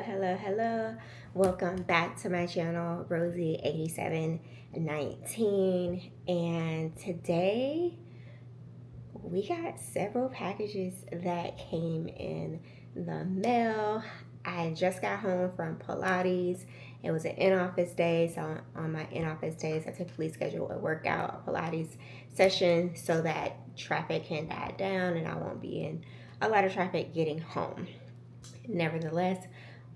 Hello. Welcome back to my channel, Rosie8719. And today we got several packages that came in the mail. I just got home from Pilates. It was an in-office day, so on my in-office days, I typically schedule a workout, a Pilates session, so that traffic can die down and I won't be in a lot of traffic getting home. Nevertheless,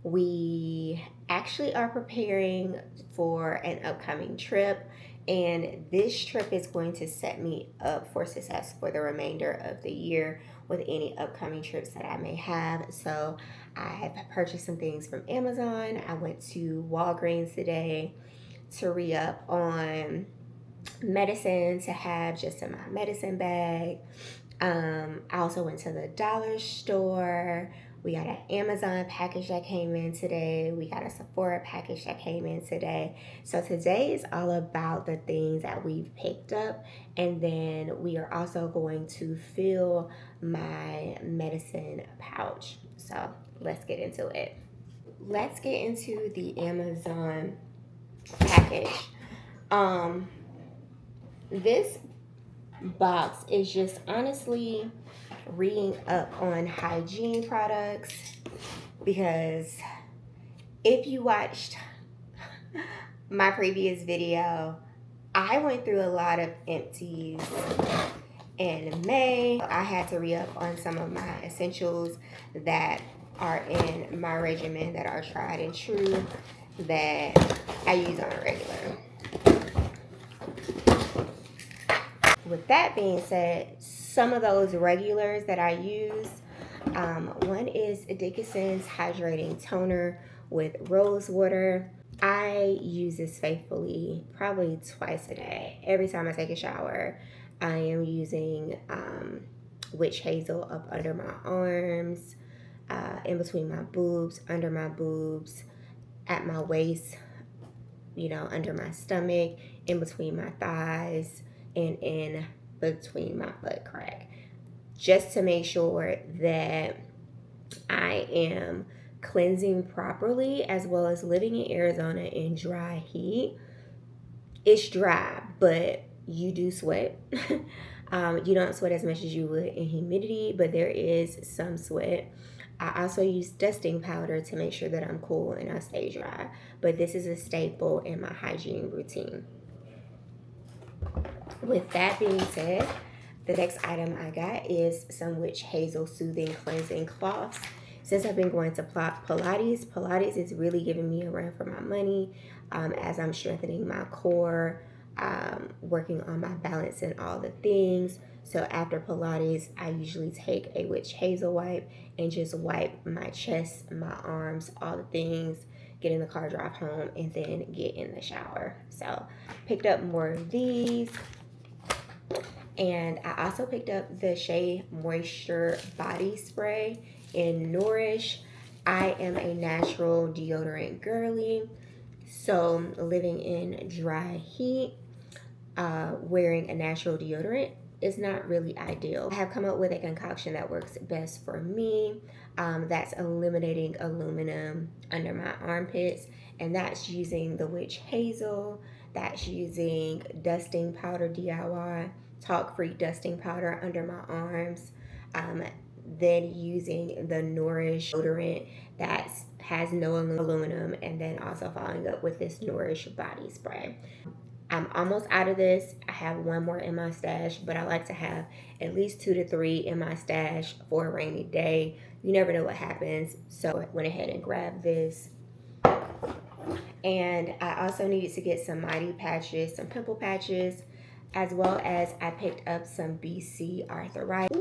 we actually are preparing for an upcoming trip, and this trip is going to set me up for success for the remainder of the year with any upcoming trips that I may have. So I have purchased some things from Amazon. I went to Walgreens today to re-up on medicine to have just in my medicine bag. I also went to the dollar store. We got an Amazon package that came in today. We got a Sephora package that came in today. So today is all about the things that we've picked up. And then we are also going to fill my medicine pouch. So let's get into it. Let's get into the Amazon package. This box is just honestly reading up on hygiene products, because if you watched my previous video, I went through a lot of empties in May. I had to re-up on some of my essentials that are in my regimen that are tried and true that I use on a regular. With that being said, some of those regulars that I use, one is Dickinson's Hydrating Toner with Rose Water. I use this faithfully probably twice a day. Every time I take a shower, I am using witch hazel up under my arms, in between my boobs, under my boobs, at my waist, under my stomach, in between my thighs, and in between my butt crack, just to make sure that I am cleansing properly, as well as living in Arizona in dry heat. It's dry, but you do sweat. You don't sweat as much as you would in humidity, but there is some sweat. I also use dusting powder to make sure that I'm cool and I stay dry, but this is a staple in my hygiene routine. With that being said, the next item I got is some witch hazel soothing cleansing cloths. Since I've been going to Pilates is really giving me a run for my money, as I'm strengthening my core, working on my balance and all the things. So after Pilates, I usually take a witch hazel wipe and just wipe my chest, my arms, all the things, get in the car, drive home, and then get in the shower. So picked up more of these. And I also picked up the Shea Moisture Body Spray in Nourish. I am a natural deodorant girly, so living in dry heat, wearing a natural deodorant is not really ideal. I have come up with a concoction that works best for me. That's eliminating aluminum under my armpits, and that's using the witch hazel. That's using dusting powder DIY, talc-free dusting powder under my arms. Then using the Nourish deodorant that has no aluminum, and then also following up with this Nourish body spray. I'm almost out of this. I have one more in my stash, but I like to have at least 2 to 3 in my stash for a rainy day. You never know what happens. So I went ahead and grabbed this. And I also needed to get some mighty patches, some pimple patches, as well as I picked up some BC arthritis.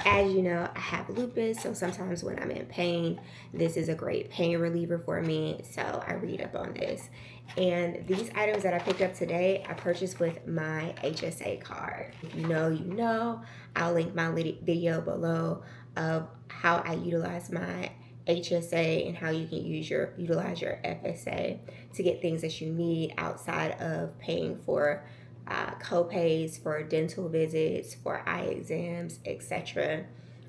As you know, I have lupus, so sometimes when I'm in pain, this is a great pain reliever for me, so I read up on this. And these items that I picked up today, I purchased with my HSA card. If you know, you know. I'll link my video below of how I utilize my HSA and how you can utilize your FSA to get things that you need outside of paying for co-pays for dental visits, for eye exams, etc.,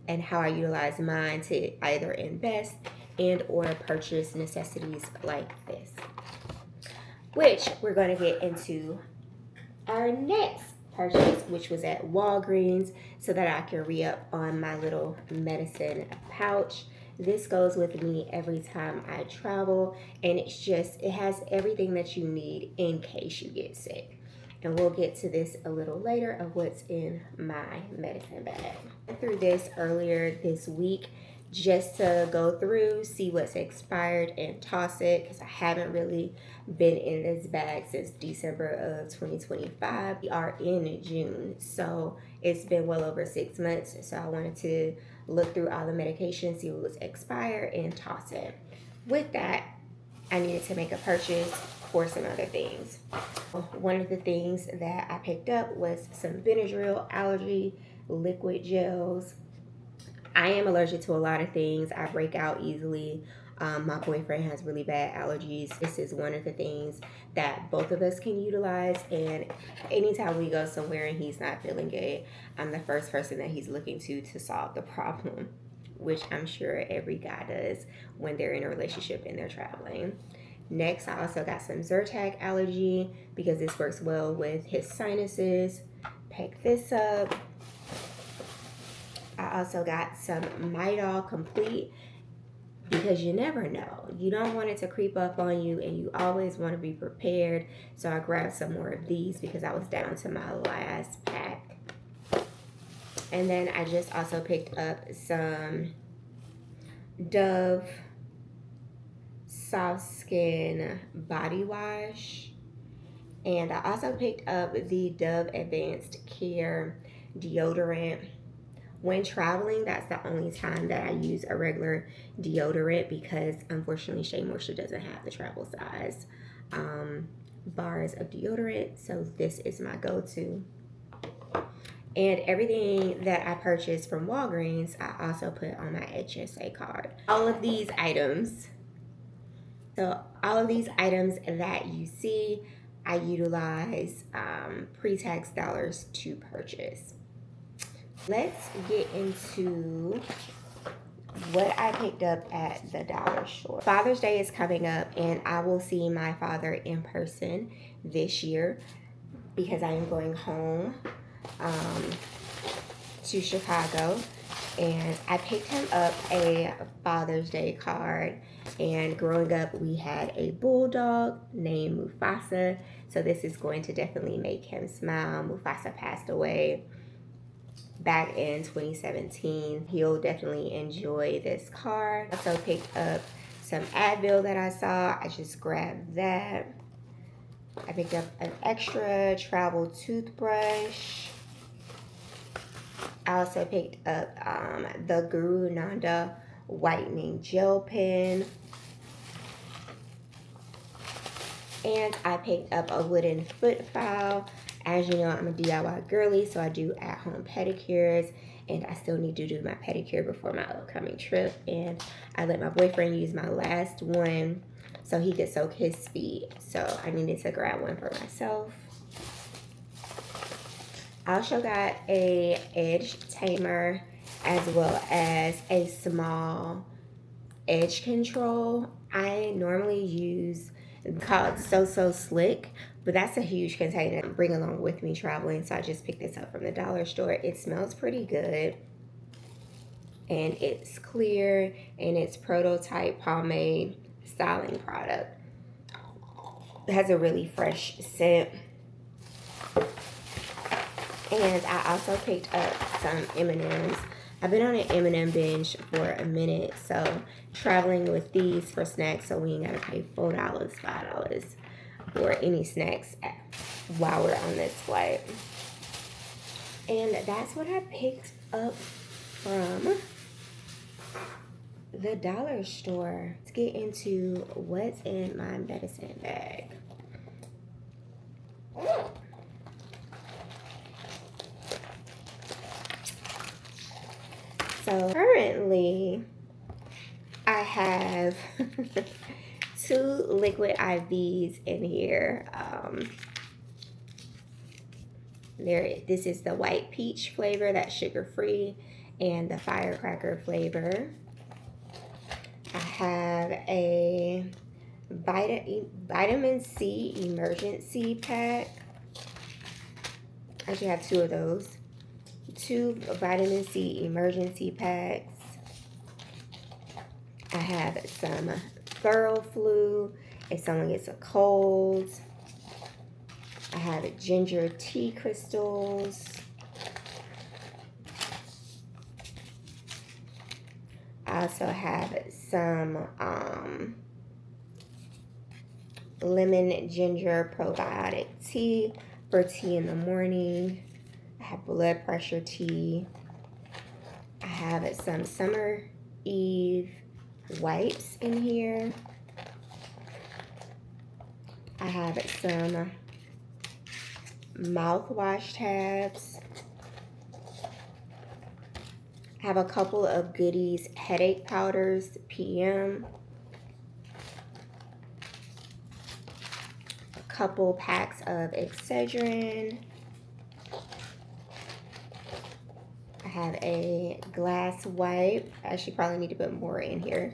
and how I utilize mine to either invest and or purchase necessities like this, which we're going to get into our next purchase, which was at Walgreens, so that I can re-up on my little medicine pouch. This goes with me every time I travel, and it has everything that you need in case you get sick. And we'll get to this a little later of what's in my medicine bag. I went through this earlier this week just to go through, see what's expired, and toss it, because I haven't really been in this bag since December of 2025. We are in June, so it's been well over 6 months. So I wanted to look through all the medications, see what was expired, and toss it. With that, I needed to make a purchase for some other things. One of the things that I picked up was some Benadryl allergy liquid gels. I am allergic to a lot of things. I break out easily. My boyfriend has really bad allergies. This is one of the things that both of us can utilize. And anytime we go somewhere and he's not feeling good, I'm the first person that he's looking to solve the problem, which I'm sure every guy does when they're in a relationship and they're traveling. Next, I also got some Zyrtec allergy because this works well with his sinuses. Pick this up. I also got some Midol Complete because you never know. You don't want it to creep up on you, and you always want to be prepared. So I grabbed some more of these because I was down to my last pack. And then I just also picked up some Dove Soft Skin Body Wash. And I also picked up the Dove Advanced Care Deodorant. When traveling, that's the only time that I use a regular deodorant because unfortunately Shea Moisture doesn't have the travel size bars of deodorant. So this is my go-to. And everything that I purchased from Walgreens, I also put on my HSA card. All of these items that you see, I utilize pre-tax dollars to purchase. Let's get into what I picked up at the dollar store. Father's Day is coming up, and I will see my father in person this year because I am going home to Chicago. And I picked him up a Father's Day card. And growing up, we had a bulldog named Mufasa. So this is going to definitely make him smile. Mufasa passed away back in 2017. He'll definitely enjoy this card. I also picked up some Advil that I saw. I just grabbed that. I picked up an extra travel toothbrush. I also picked up the Guru Nanda whitening gel pen. And I picked up a wooden foot file. As you know, I'm a DIY girly, so I do at-home pedicures, and I still need to do my pedicure before my upcoming trip. And I let my boyfriend use my last one so he could soak his feet. So I needed to grab one for myself. I also got a edge tamer as well as a small edge control. I normally use called So Slick, but that's a huge container to bring along with me traveling, so I just picked this up from the dollar store. It smells pretty good, and it's clear, and it's prototype pomade styling product. It has a really fresh scent. And I also picked up some M&Ms. I've been on an M&M binge for a minute, so traveling with these for snacks, so we ain't gotta pay $4, $5 for any snacks while we're on this flight. And that's what I picked up from the dollar store. Let's get into what's in my medicine bag. So currently I have 2 liquid IVs in here. This is the white peach flavor, that's sugar free, and the firecracker flavor. I have a vitamin C emergency pack. I actually have 2 of those. 2 vitamin C emergency packs. I have some ThoroFlu if someone gets a cold. I have ginger tea crystals. I also have some lemon ginger probiotic tea for tea in the morning. I have blood pressure tea. I have some Summer Eve wipes in here. I have some mouthwash tabs. I have a couple of Goodies headache powders, PM. A couple packs of Excedrin. I have a glass wipe. I actually probably need to put more in here.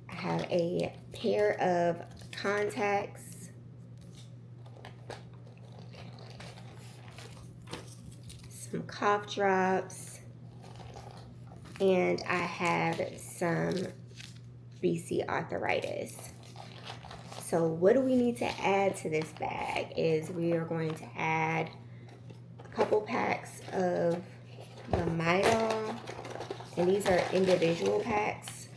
I have a pair of contacts. Some cough drops. And I have some BC arthritis. So what do we need to add to this bag is we are going to add a couple packs of the Midol, and these are individual packs.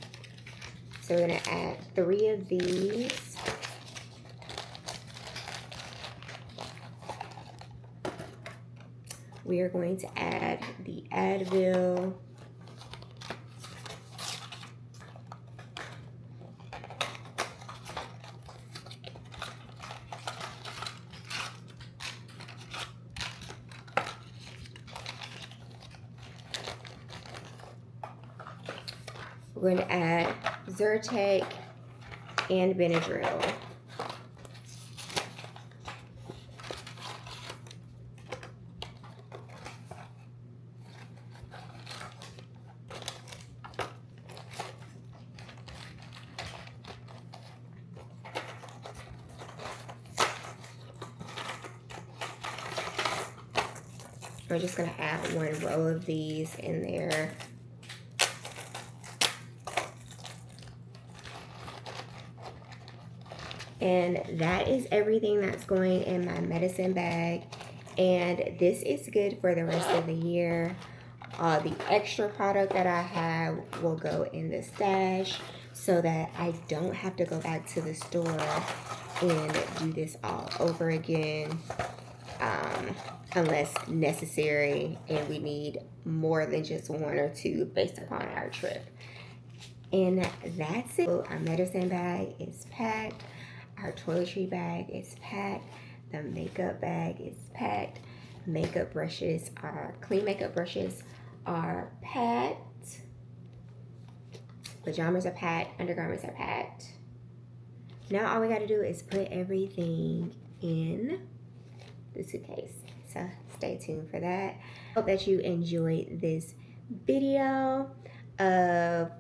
So we're going to add 3 of these. We are going to add the Advil. We're going to add Zyrtec and Benadryl. We're just going to add 1 row of these in there. And that is everything that's going in my medicine bag. And this is good for the rest of the year. The extra product that I have will go in the stash so that I don't have to go back to the store and do this all over again. Unless necessary and we need more than just 1 or 2 based upon our trip. And that's it. Our medicine bag is packed. Our toiletry bag is packed. The makeup bag is packed. Makeup brushes are, clean makeup brushes are packed. Pajamas are packed. Undergarments are packed. Now all we got to do is put everything in the suitcase. So stay tuned for that. Hope that you enjoyed this video of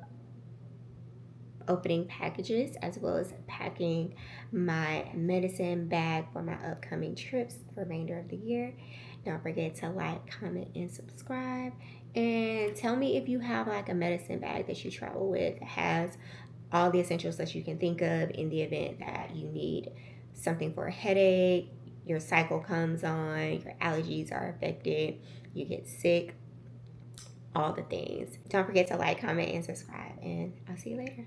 opening packages as well as packing my medicine bag for my upcoming trips the remainder of the year. Don't forget to like, comment, and subscribe. And tell me if you have like a medicine bag that you travel with that has all the essentials that you can think of in the event that you need something for a headache, your cycle comes on, your allergies are affected, you get sick, all the things. Don't forget to like, comment, and subscribe, and I'll see you later.